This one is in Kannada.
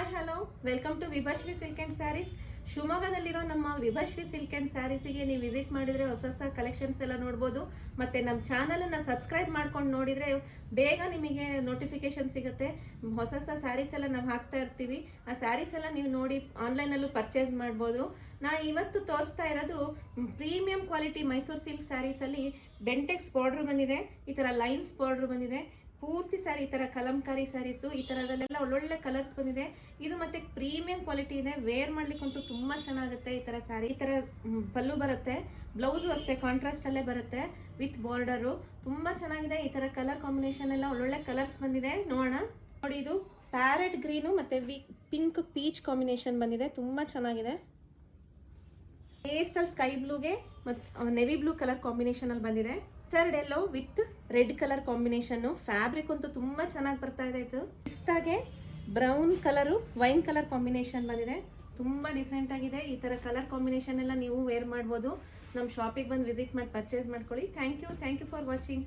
Hi hello, welcome to Vibhashree silk and sarees. ಶಿವಮೊಗ್ಗದಲ್ಲಿರೋ ನಮ್ಮ ವಿಭಶ್ರೀ ಸಿಲ್ಕ್ ಆ್ಯಂಡ್ ಸ್ಯಾರೀಸಿಗೆ ನೀವು ವಿಸಿಟ್ ಮಾಡಿದರೆ ಹೊಸ ಕಲೆಕ್ಷನ್ಸ್ ಎಲ್ಲ ನೋಡ್ಬೋದು. ಮತ್ತು ನಮ್ಮ ಚಾನಲನ್ನು ಸಬ್ಸ್ಕ್ರೈಬ್ ಮಾಡ್ಕೊಂಡು ನೋಡಿದರೆ ಬೇಗ ನಿಮಗೆ ನೋಟಿಫಿಕೇಶನ್ ಸಿಗುತ್ತೆ. ಹೊಸ ಸ್ಯಾರೀಸ್ ಎಲ್ಲ ನಾವು ಹಾಕ್ತಾ ಇರ್ತೀವಿ. ಆ ಸ್ಯಾರೀಸ್ ಎಲ್ಲ ನೀವು ನೋಡಿ ಆನ್ಲೈನಲ್ಲೂ ಪರ್ಚೇಸ್ ಮಾಡ್ಬೋದು. ನಾ ಇವತ್ತು ತೋರಿಸ್ತಾ ಇರೋದು ಪ್ರೀಮಿಯಂ ಕ್ವಾಲಿಟಿ ಮೈಸೂರು ಸಿಲ್ಕ್ ಸ್ಯಾರೀಸಲ್ಲಿ ಬೆಂಟೆಕ್ಸ್ ಬಾರ್ಡ್ರ್ ಬಂದಿದೆ, ಈ ಥರ ಲೈನ್ಸ್ ಬಾರ್ಡ್ರ್ ಬಂದಿದೆ. ಪೂರ್ತಿ ಸ್ಯಾರಿ ಈ ಥರ ಕಲಂಕಾರಿ ಸ್ಯಾರೀಸು, ಈ ಥರದಲ್ಲೆಲ್ಲ ಒಳ್ಳೊಳ್ಳೆ ಕಲರ್ಸ್ ಬಂದಿದೆ. ಇದು ಮತ್ತೆ ಪ್ರೀಮಿಯಂ ಕ್ವಾಲಿಟಿ ಇದೆ, ವೇರ್ ಮಾಡ್ಲಿಕ್ಕಂತೂ ತುಂಬ ಚೆನ್ನಾಗುತ್ತೆ. ಈ ಥರ ಸ್ಯಾರಿ, ಈ ಥರ ಪಲ್ಲು ಬರುತ್ತೆ, ಬ್ಲೌಸು ಅಷ್ಟೇ ಕಾಂಟ್ರಾಸ್ಟ್ ಅಲ್ಲೇ ಬರುತ್ತೆ ವಿತ್ ಬಾರ್ಡರು. ತುಂಬ ಚೆನ್ನಾಗಿದೆ. ಈ ಥರ ಕಲರ್ ಕಾಂಬಿನೇಷನ್ ಎಲ್ಲ ಒಳ್ಳೊಳ್ಳೆ ಕಲರ್ಸ್ ಬಂದಿದೆ. ನೋಡೋಣ. ನೋಡಿ, ಇದು ಪ್ಯಾರೆಟ್ ಗ್ರೀನು ಮತ್ತು ಪಿಂಕ್ ಪೀಚ್ ಕಾಂಬಿನೇಷನ್ ಬಂದಿದೆ, ತುಂಬ ಚೆನ್ನಾಗಿದೆ. ಪೇಸ್ಟಲ್ ಸ್ಕೈ ಬ್ಲೂಗೆ ಮತ್ತು ನೆವಿ ಬ್ಲೂ ಕಲರ್ ಕಾಂಬಿನೇಷನ್ ಅಲ್ಲಿ ಬಂದಿದೆ. Mustard yellow with red colour combination. Fabric ಅಂತೂ ತುಂಬಾ ಚೆನ್ನಾಗಿ ಬರ್ತಾ ಇದೆ. ಇದು ಇಷ್ಟಾಗೆ brown colour wine colour combination ಬಂದಿದೆ, ತುಂಬಾ ಡಿಫ್ರೆಂಟ್ ಆಗಿದೆ. ಈ ತರ ಕಲರ್ ಕಾಂಬಿನೇಷನ್ ಎಲ್ಲ ನೀವು ವೇರ್ ಮಾಡ್ಬೋದು. ನಮ್ಮ ಶಾಪಿಗೆ ಬಂದು ವಿಸಿಟ್ ಮಾಡಿ ಪರ್ಚೇಸ್ ಮಾಡ್ಕೊಳ್ಳಿ. Thank you for watching.